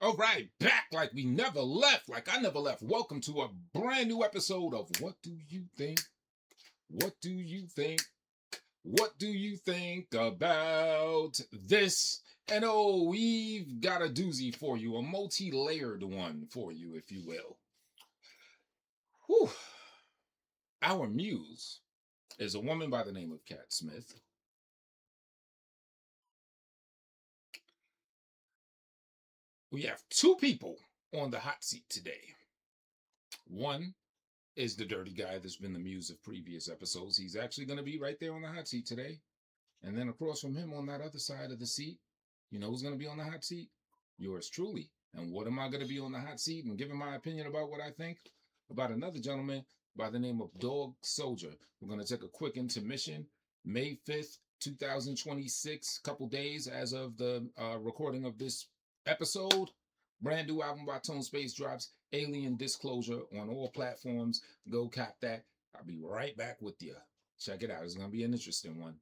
All right, back like we never left, like I never left. Welcome to a brand new episode of What Do You Think? What do you think? What do you think about this? And oh, we've got a doozy for you, a multi-layered one for you, if you will. Whew. Our muse is a woman by the name of Cat Smith. We have two people on the hot seat today. One is the dirty guy that's been the muse of previous episodes. He's actually going to be right there on the hot seat today. And then across from him on that other side of the seat, you know who's going to be on the hot seat? Yours truly. And what am I going to be on the hot seat and giving my opinion about what I think about another gentleman by the name of Dog Soldier. We're going to take a quick intermission. May 5th, 2026, couple days as of the recording of this episode. Brand new album by Tone Space drops, Alien Disclosure, on all platforms. Go cop that. I'll be right back with you. Check it out. It's going to be an interesting one.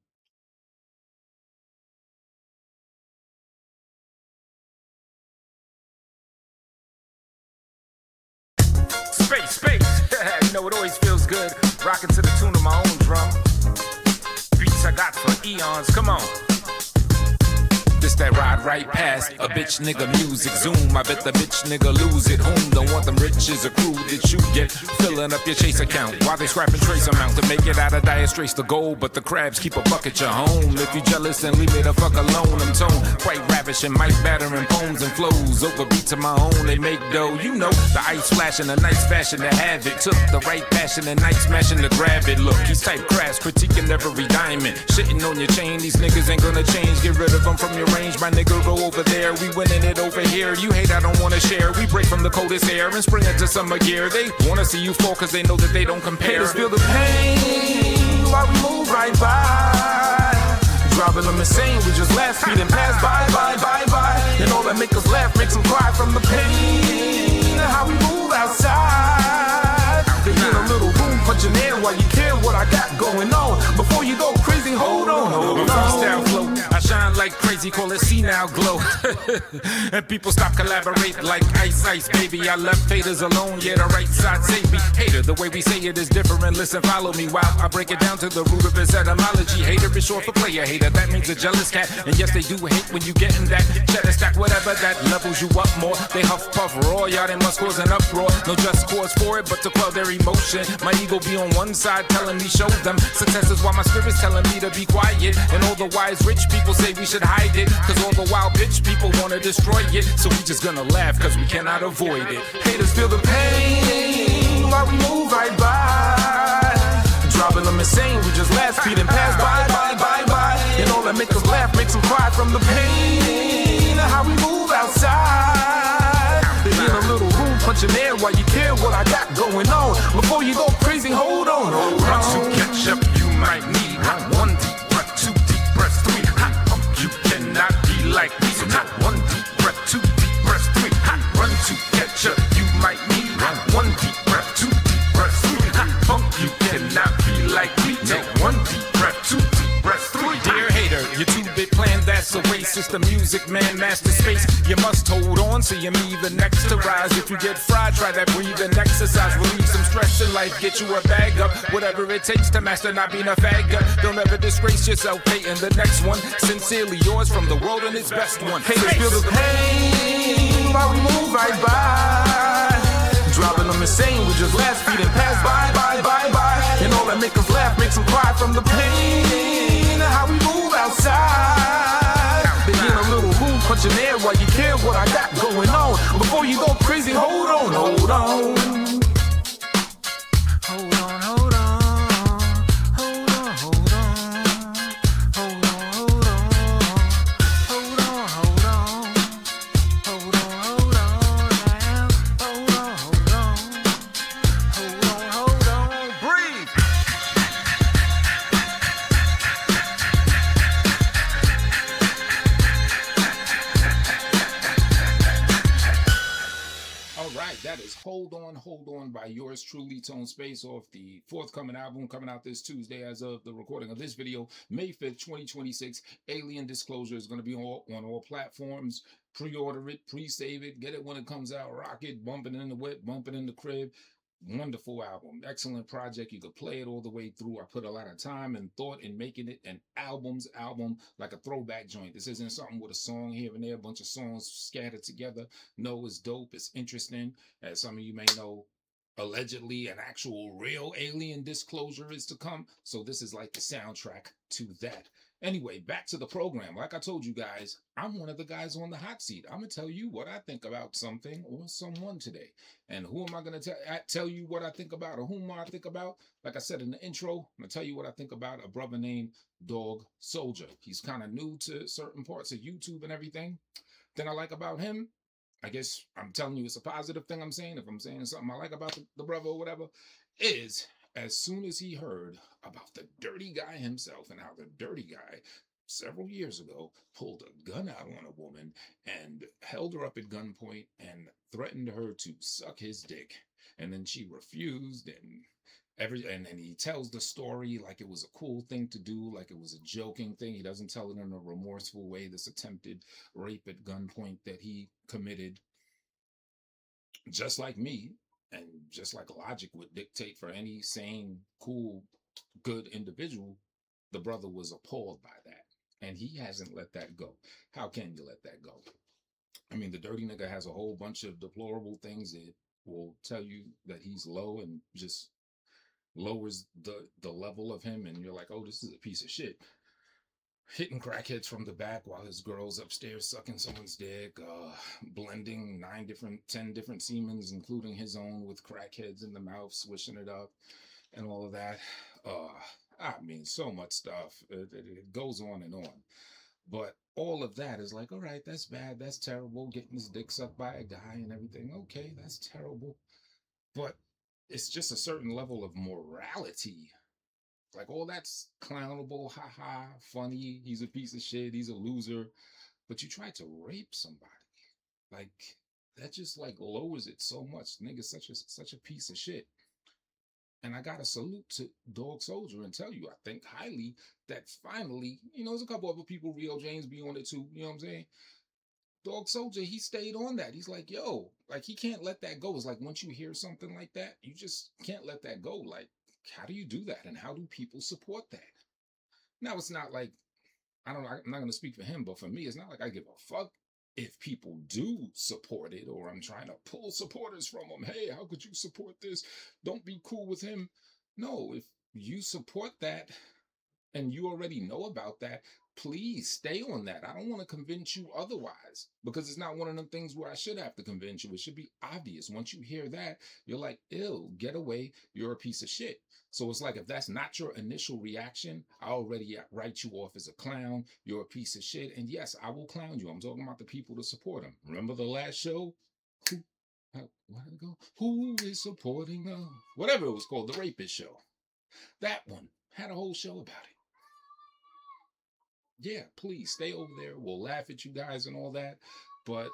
Space. You know, it always feels good rocking to the tune of my own drum. Beats I got for eons. Come on. This that ride right past a bitch nigga music zoom. I bet the bitch nigga lose it. Whom don't want them riches accrued that you get filling up your Chase account while they scrapping trace amount to make it out of dire straits to gold. But the crabs keep a bucket your home. If you jealous, then leave me the fuck alone. I'm toned quite ravishing, mic battering poems and flows over beats of my own. They make dough, you know, the ice flashing, a nice fashion to have it. Took the right passion and night smashing to grab it. Look, he's type crass, critiquing every diamond. Shitting on your chain, these niggas ain't gonna change. Get rid of them from your range, my nigga, go over there. We winning it over here. You hate, I don't wanna share. We break from the coldest air and spring into summer gear. They wanna see you fall cause they know that they don't compare. Haters feel the pain while we move right by. Driving them insane, we just laugh, speeding past, bye. And all that make us laugh makes them cry from the pain. How we move outside. They in a little room punching air while you care what I got going on. Before you go crazy, hold on. Freestyle flow, I shine like crazy, call it senile glow. And people stop collaborate like ice, baby. I left haters alone, yeah, the right side save me. Hater, the way we say it is different. Listen, follow me while I break it down to the root of its etymology. Hater is short for player hater, that means a jealous cat. And yes, they do hate when you getting that cheddar stack, whatever that levels you up more. They huff, puff, roar, y'all, they must cause an uproar. No just cause for it, but to quell their emotion. My ego be on one side telling me show them success is why my spirit's telling me to be quiet. And all the wise rich people say we should hide it, cause all the wild bitch people wanna destroy it. So we just gonna laugh cause we cannot avoid it. Haters feel the pain while we move right by. Driving them insane, we just laugh, speeding past, bye. And all that make us laugh makes them cry from the pain. How we move outside. They in a little room punching air while you care what I got going on. Before you go crazy, hold on. Run to catch up, you might need one deep breath, two deep breaths, three. You cannot be like me, so not one deep breath, two deep breaths, three. Run to catch up, you might need one deep breath, two deep breaths, three. You cannot be like me, take one deep breath, two deep breaths, three. Dear hater, your 2-bit plan, that's a waste. It's the music man, master space. You must hold on so you're me the next to rise. If you get fried, try that breathing exercise. Relieve some stress in life, get you a bag up. Whatever it takes to master not being a faggot. Don't ever disgrace yourself, hating the next one. Sincerely yours from the world and its best one. Haters feel the pain while we move right by. Driving them insane, we just laugh, speeding past, bye. And all that make us laugh makes them cry from the pain. How we move outside. They in a little room punching air while you care what I got going on. Before you go crazy, hold on. Hold on. Hold On by yours truly, Tone Space, off the forthcoming album coming out this Tuesday as of the recording of this video, May 5th, 2026. Alien Disclosure is going to be on all platforms. Pre-order it, pre-save it, get it when it comes out, rock it, bump it in the whip, bump it in the crib. Wonderful album, excellent project. You could play it all the way through. I put a lot of time and thought in making it an album, like a throwback joint. This isn't something with a song here and there, a bunch of songs scattered together. No, it's dope, it's interesting. As some of you may know, allegedly an actual real alien disclosure is to come. So this is like the soundtrack to that. Anyway, back to the program. Like I told you guys, I'm one of the guys on the hot seat. I'm going to tell you what I think about something or someone today. And who am I going to tell you what I think about, or whom I think about? Like I said in the intro, I'm going to tell you what I think about a brother named Dog Soldier. He's kind of new to certain parts of YouTube and everything. Then I like about him, I guess I'm telling you it's a positive thing I'm saying. If I'm saying something I like about the brother or whatever, is as soon as he heard about the dirty guy himself and how the dirty guy several years ago pulled a gun out on a woman and held her up at gunpoint and threatened her to suck his dick. And then she refused, and he tells the story like it was a cool thing to do, like it was a joking thing. He doesn't tell it in a remorseful way, this attempted rape at gunpoint that he committed. Just like me, and just like logic would dictate for any sane, cool, good individual, the brother was appalled by that. And he hasn't let that go. How can you let that go? I mean, the dirty nigga has a whole bunch of deplorable things that will tell you that he's low and just lowers the level of him. And you're like, oh, this is a piece of shit. Hitting crackheads from the back while his girl's upstairs sucking someone's dick, blending 10 different semens, including his own, with crackheads in the mouth, swishing it up, and all of that. I mean, so much stuff. It goes on and on. But all of that is like, all right, that's bad, that's terrible, getting his dick sucked by a guy and everything. Okay, that's terrible. But it's just a certain level of morality. Like, all that's clownable, haha, funny, he's a piece of shit, he's a loser. But you try to rape somebody. Like, that just like lowers it so much. Nigga's such a piece of shit. And I gotta salute to Dog Soldier and tell you, I think highly that finally, there's a couple other people, Rio James be on it too, you know what I'm saying? Dog Soldier, he stayed on that. He's like, yo, like, he can't let that go. It's like, once you hear something like that, you just can't let that go. Like, how do you do that? And how do people support that? Now, it's not like, I'm not going to speak for him, but for me, it's not like I give a fuck if people do support it, or I'm trying to pull supporters from them. Hey, how could you support this? Don't be cool with him. No, if you support that and you already know about that, please stay on that. I don't want to convince you otherwise, because it's not one of them things where I should have to convince you. It should be obvious. Once you hear that, you're like, ew, get away. You're a piece of shit. So it's like, if that's not your initial reaction, I already write you off as a clown. You're a piece of shit. And yes, I will clown you. I'm talking about the people to support him. Remember the last show? Where did it go? Who is supporting whatever it was called, the Rapist Show. That one had a whole show about it. Yeah, please stay over there. We'll laugh at you guys and all that. But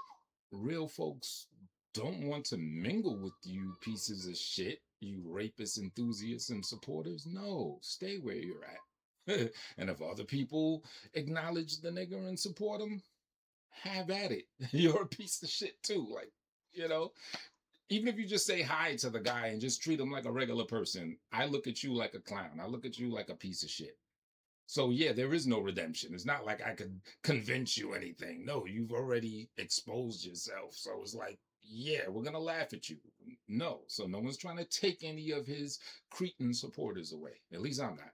real folks don't want to mingle with you pieces of shit, you rapist enthusiasts and supporters. No, stay where you're at. And if other people acknowledge the nigger and support him, have at it. You're a piece of shit too. Like, even if you just say hi to the guy and just treat him like a regular person, I look at you like a clown. I look at you like a piece of shit. So yeah, there is no redemption. It's not like I could convince you anything. No, you've already exposed yourself. So it's like, yeah, we're going to laugh at you. No. So no one's trying to take any of his cretin supporters away. At least I'm not.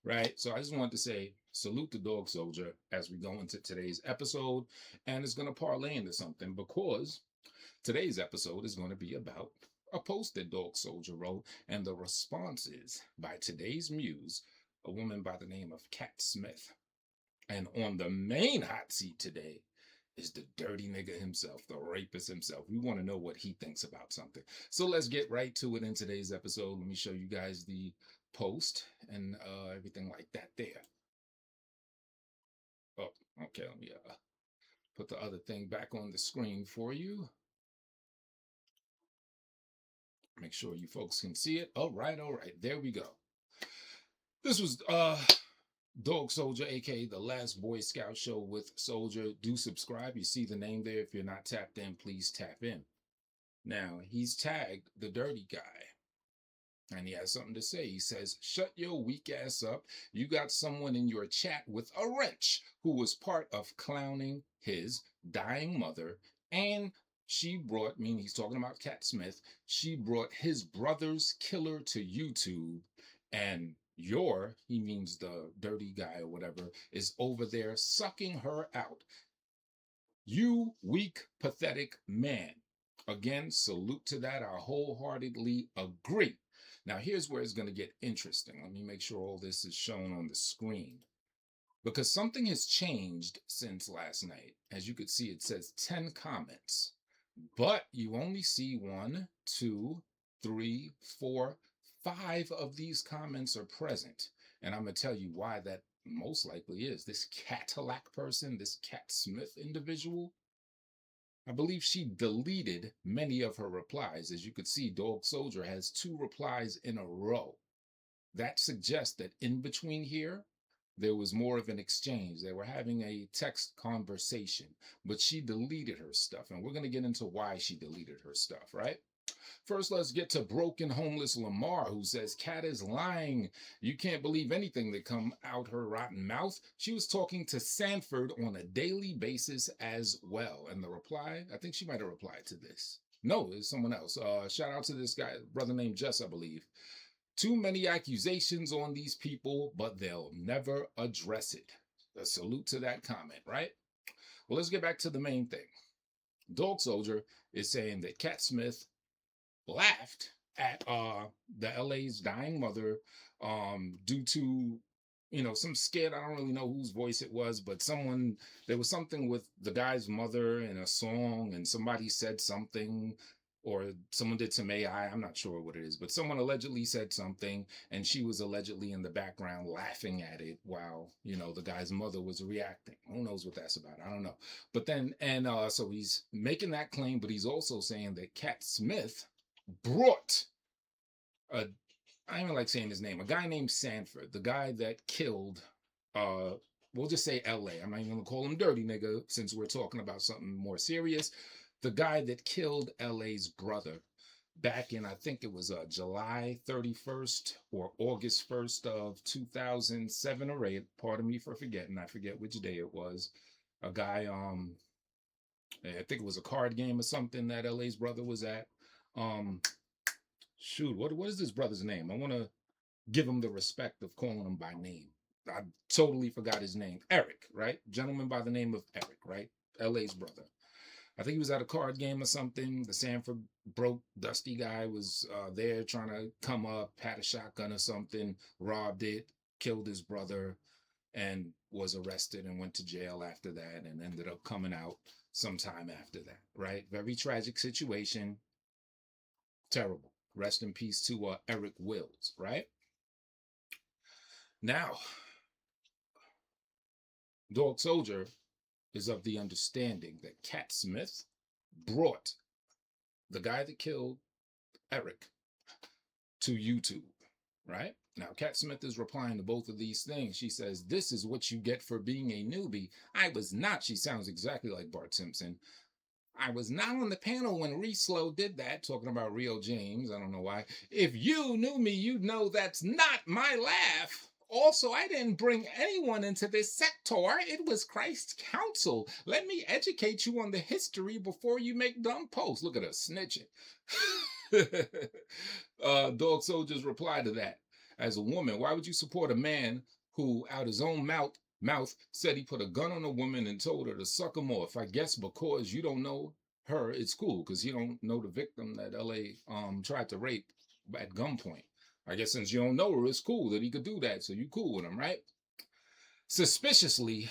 Right? So I just wanted to say, salute the Dog Soldier as we go into today's episode. And it's going to parlay into something, because today's episode is going to be about a post that Dog Soldier wrote and the responses by today's muse, a woman by the name of Cat Smith. And on the main hot seat today is the dirty nigga himself, the rapist himself. We want to know what he thinks about something. So let's get right to it in today's episode. Let me show you guys the post and everything like that there. Oh, okay. Let me put the other thing back on the screen for you. Make sure you folks can see it. All right. There we go. This was Dog Soldier, aka the Last Boy Scout Show with Soldier. Do subscribe. You see the name there. If you're not tapped in, please tap in. Now, he's tagged the dirty guy. And he has something to say. He says, "Shut your weak ass up. You got someone in your chat with a wrench who was part of clowning his dying mother. And she brought," meaning he's talking about Cat Smith, "she brought his brother's killer to YouTube. And he means the dirty guy or whatever, is over there sucking her out. You weak, pathetic man." Again, salute to that. I wholeheartedly agree. Now, here's where it's going to get interesting. Let me make sure all this is shown on the screen, because something has changed since last night. As you could see, it says 10 comments, but you only see 1, 2, 3, 4, 5 of these comments are present. And I'm going to tell you why that most likely is. This Cadillac person, this Cat Smith individual, I believe she deleted many of her replies. As you could see, Dog Soldier has 2 replies in a row. That suggests that in between here, there was more of an exchange. They were having a text conversation, but she deleted her stuff. And we're going to get into why she deleted her stuff, right? First, let's get to Broken Homeless Lamar, who says, "Cat is lying. You can't believe anything that come out her rotten mouth. She was talking to Sanford on a daily basis as well." And the reply, I think she might have replied to this. No, it's someone else. Shout out to this guy, brother named Jess, I believe. "Too many accusations on these people, but they'll never address it." A salute to that comment, right? Well, let's get back to the main thing. Dog Soldier is saying that Cat Smith laughed at the LA's dying mother due to, some skit. I don't really know whose voice it was, but there was something with the guy's mother in a song, and somebody said something, or someone did some AI, I'm not sure what it is, but someone allegedly said something, and she was allegedly in the background laughing at it while, the guy's mother was reacting. Who knows what that's about? I don't know. But then, so he's making that claim, but he's also saying that Cat Smith brought I don't even like saying his name, a guy named Sanford, the guy that killed, we'll just say LA. I'm not even gonna call him dirty nigga since we're talking about something more serious. The guy that killed LA's brother back in, I think it was July 31st or August 1st of 2007 or 8. Pardon me for forgetting. I forget which day it was. A guy, I think it was a card game or something that LA's brother was at. What is this brother's name? I want to give him the respect of calling him by name. I totally forgot his name. Eric, right? Gentleman by the name of Eric, right? LA's brother. I think he was at a card game or something. The Sanford broke dusty guy was there trying to come up, had a shotgun or something, robbed it, killed his brother, and was arrested and went to jail after that, and ended up coming out sometime after that, right? Very tragic situation. Terrible. Rest in peace to Eric Wills, right? Now, Dog Soldier is of the understanding that Cat Smith brought the guy that killed Eric to YouTube, right? Now, Cat Smith is replying to both of these things. She says, "This is what you get for being a newbie. I was not," she sounds exactly like Bart Simpson, "I was not on the panel when Reese Slow did that," talking about Rio James. I don't know why. "If you knew me, you'd know that's not my laugh. Also, I didn't bring anyone into this sector. It was Christ's counsel. Let me educate you on the history before you make dumb posts." Look at her snitching. Dog Soldier's reply to that: "As a woman, why would you support a man who, out his own mouth, said he put a gun on a woman and told her to suck him off? I guess because you don't know her, it's cool, because you don't know the victim that LA tried to rape at gunpoint. I guess since you don't know her, it's cool that he could do that, so you cool with him, right?" Suspiciously,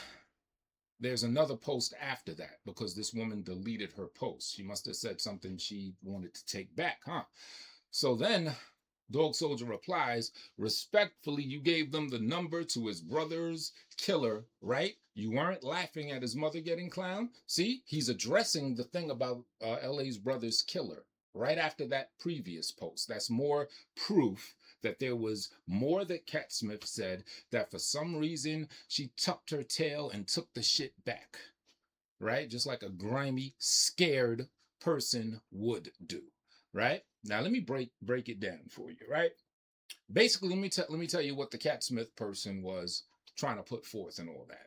there's another post after that, because this woman deleted her post. She must have said something she wanted to take back, huh? So then Dog Soldier replies, "Respectfully, you gave them the number to his brother's killer, right? You weren't laughing at his mother getting clowned." See, he's addressing the thing about LA's brother's killer right after that previous post. That's more proof that there was more that Cat Smith said that for some reason she tucked her tail and took the shit back, right? Just like a grimy, scared person would do, right? Now let me break it down for you, right? Basically, let me tell you what the Cat Smith person was trying to put forth and all that.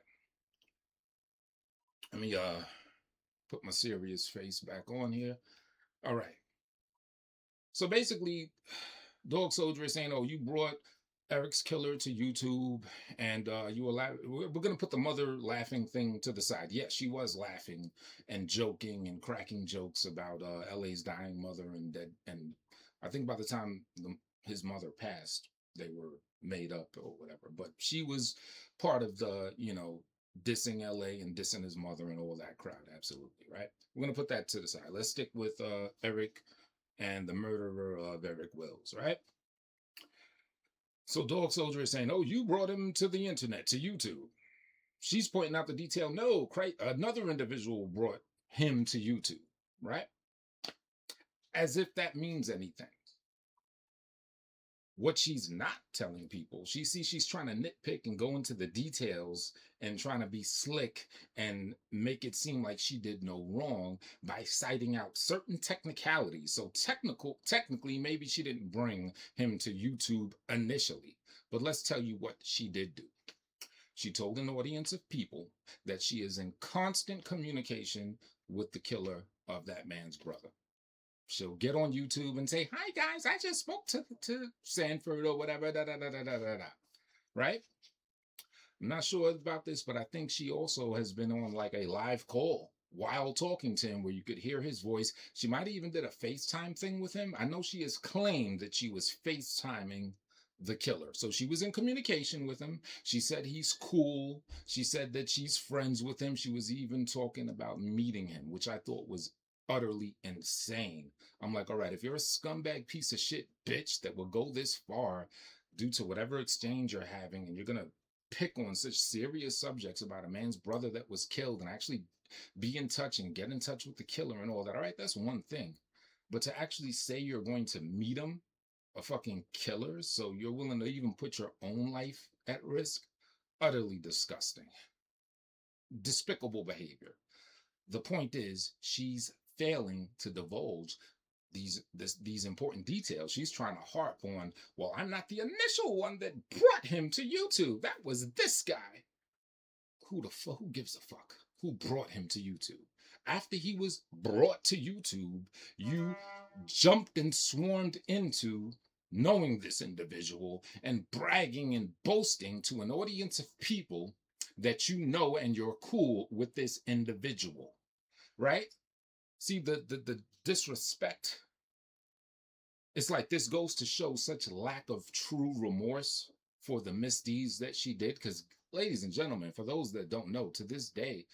Let me put my serious face back on here. All right. So basically, Dog Soldier is saying, "Oh, you brought Eric's killer to YouTube, and you allow we're gonna put the mother laughing thing to the side. Yes, she was laughing and joking and cracking jokes about LA's dying mother and dead. And I think by the time his mother passed, they were made up or whatever. But she was part of the, dissing LA and dissing his mother and all that crowd. Absolutely, right? We're gonna put that to the side. Let's stick with Eric and the murderer of Eric Wills, right? So Dog Soldier is saying, "Oh, you brought him to the internet, to YouTube." She's pointing out the detail. No, another individual brought him to YouTube, right? As if that means anything. What she's not telling people, she's trying to nitpick and go into the details and trying to be slick and make it seem like she did no wrong by citing out certain technicalities. So technically, maybe she didn't bring him to YouTube initially, but let's tell you what she did do. She told an audience of people that she is in constant communication with the killer of that man's brother. She'll get on YouTube and say, "Hi guys, I just spoke to Sanford or whatever, da da da da da da da." Right? I'm not sure about this, but I think she also has been on like a live call while talking to him where you could hear his voice. She might have even did a FaceTime thing with him. I know she has claimed that she was FaceTiming the killer. So she was in communication with him. She said he's cool. She said that she's friends with him. She was even talking about meeting him, which I thought was utterly insane. I'm like, all right, if you're a scumbag piece of shit bitch that will go this far due to whatever exchange you're having, and you're gonna pick on such serious subjects about a man's brother that was killed and actually be in touch and get in touch with the killer and all that, all right, that's one thing. But to actually say you're going to meet him, a fucking killer, so you're willing to even put your own life at risk, utterly disgusting. Despicable behavior. The point is, she's failing to divulge these important details. She's trying to harp on, well, I'm not the initial one that brought him to YouTube. That was this guy. Who gives a fuck? Who brought him to YouTube? After he was brought to YouTube, you jumped and swarmed into knowing this individual and bragging and boasting to an audience of people that you know and you're cool with this individual, right? See, the disrespect, it's like this goes to show such lack of true remorse for the misdeeds that she did. Because, ladies and gentlemen, for those that don't know, to this day,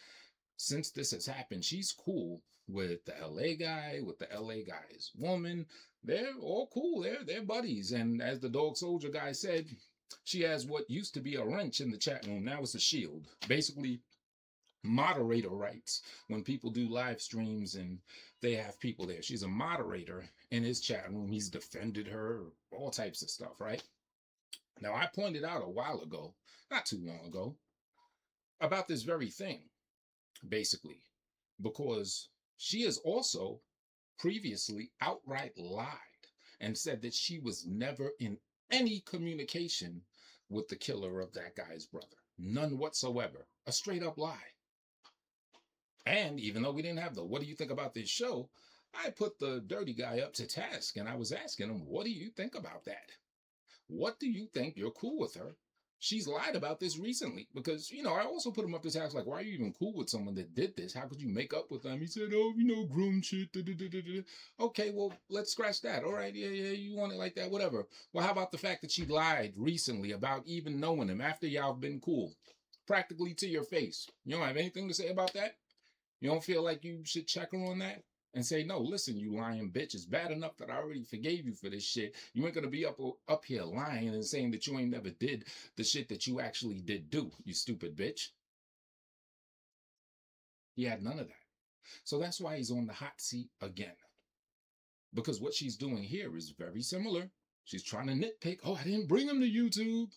since this has happened, she's cool with the LA guy, with the LA guy's woman. They're all cool. They're buddies. And as the Dog Soldier guy said, she has what used to be a wrench in the chat room. Now it's a shield. Basically, moderator rights when people do live streams and they have people there. She's a moderator in his chat room. He's defended her, all types of stuff, right? Now, I pointed out a while ago, not too long ago, about this very thing, basically, because she has also previously outright lied and said that she was never in any communication with the killer of that guy's brother. None whatsoever. A straight up lie. And even though we didn't have the "what do you think about this show," I put the dirty guy up to task and I was asking him, what do you think about that? What do you think? You're cool with her. She's lied about this recently because, I also put him up to task like, why are you even cool with someone that did this? How could you make up with them? He said, "Oh, grown shit. Da, da, da, da, da." Okay, well, let's scratch that. All right, yeah, you want it like that, whatever. Well, how about the fact that she lied recently about even knowing him after y'all have been cool? Practically to your face. You don't have anything to say about that? You don't feel like you should check her on that? And say, "No, listen, you lying bitch. It's bad enough that I already forgave you for this shit. You ain't gonna be up here lying and saying that you ain't never did the shit that you actually did do, you stupid bitch." He had none of that. So that's why he's on the hot seat again. Because what she's doing here is very similar She's trying to nitpick. Oh, I didn't bring him to YouTube.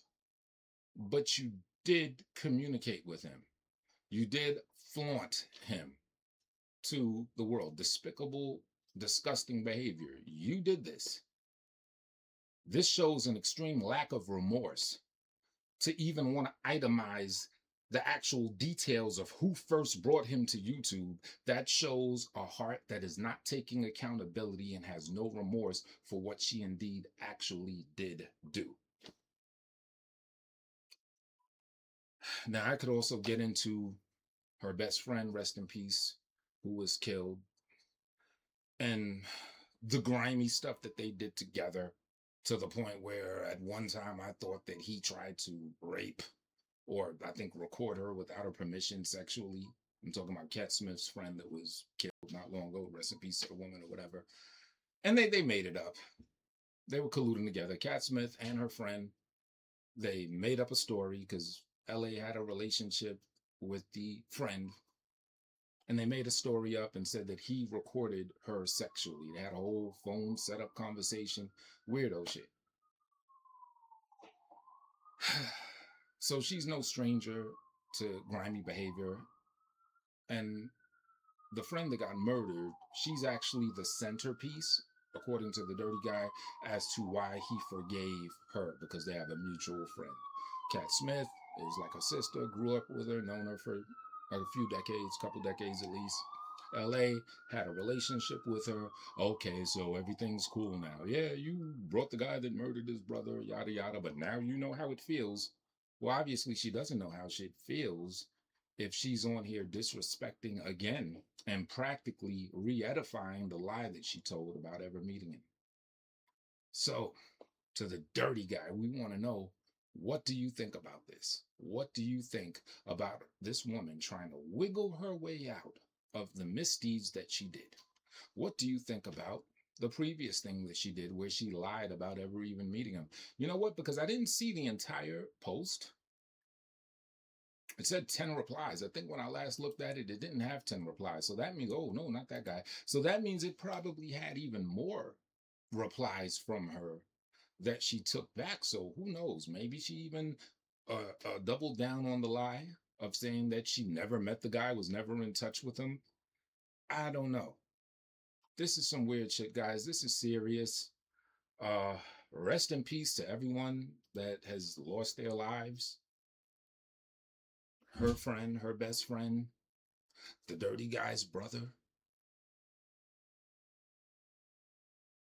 But you did communicate with him. You did flaunt him to the world. Despicable, disgusting behavior. You did this. This shows an extreme lack of remorse to even want to itemize the actual details of who first brought him to YouTube. That shows a heart that is not taking accountability and has no remorse for what she indeed actually did do. Now, I could also get into her best friend, rest in peace, who was killed, and the grimy stuff that they did together, to the point where at one time I thought that he tried to rape or I think record her without her permission sexually. I'm talking about Cat Smith's friend that was killed not long ago, rest in peace to the woman or whatever. And they made it up. They were colluding together. Cat Smith and her friend, they made up a story because LA had a relationship with the friend, and they made a story up and said that he recorded her sexually. They had a whole phone setup conversation, weirdo shit. So she's no stranger to grimy behavior. And the friend that got murdered, she's actually the centerpiece, according to the dirty guy, as to why he forgave her, because they have a mutual friend. Cat Smith is like a sister, grew up with her, known her for a few decades, couple decades at least. LA had a relationship with her. Okay, so everything's cool now. Yeah, you brought the guy that murdered his brother, yada yada, but now you know how it feels. Well, obviously she doesn't know how shit feels if she's on here disrespecting again and practically re-edifying the lie that she told about ever meeting him. So, to the dirty guy, we want to know, what do you think about this? What do you think about this woman trying to wiggle her way out of the misdeeds that she did? What do you think about the previous thing that she did where she lied about ever even meeting him? You know what? Because I didn't see the entire post. It said 10 replies. I think when I last looked at it, it didn't have 10 replies. So that means, oh, no, not that guy. So that means it probably had even more replies from her that she took back. So who knows? Maybe she even doubled down on the lie of saying that she never met the guy, was never in touch with him. I don't know. This is some weird shit, guys. This is serious. Rest in peace to everyone that has lost their lives. Her friend, her best friend, the dirty guy's brother.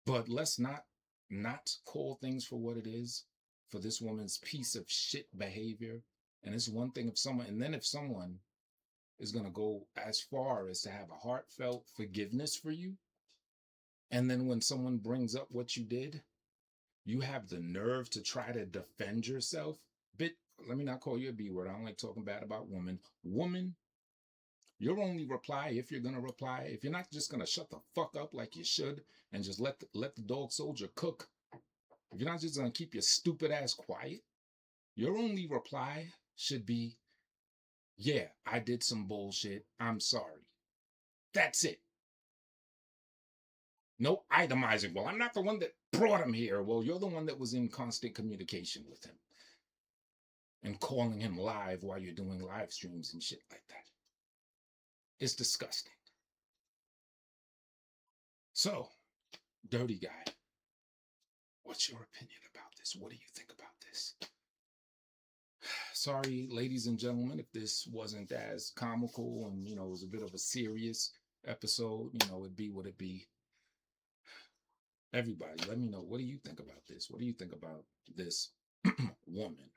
But let's not call things for what it is for this woman's piece of shit behavior. And it's one thing if someone is going to go as far as to have a heartfelt forgiveness for you, and then when someone brings up what you did, you have the nerve to try to defend yourself. Let me not call you a B word. I don't like talking bad about women. Woman, your only reply, if you're going to reply, if you're not just going to shut the fuck up like you should and just let the dog soldier cook, if you're not just going to keep your stupid ass quiet, your only reply should be, yeah, I did some bullshit. I'm sorry. That's it. No itemizing. Well, I'm not the one that brought him here. Well, you're the one that was in constant communication with him and calling him live while you're doing live streams and shit like that. It's disgusting. So, dirty guy, what's your opinion about this? What do you think about this? Sorry, ladies and gentlemen, if this wasn't as comical and, it was a bit of a serious episode, it'd be what it be. Everybody, let me know. What do you think about this? What do you think about this woman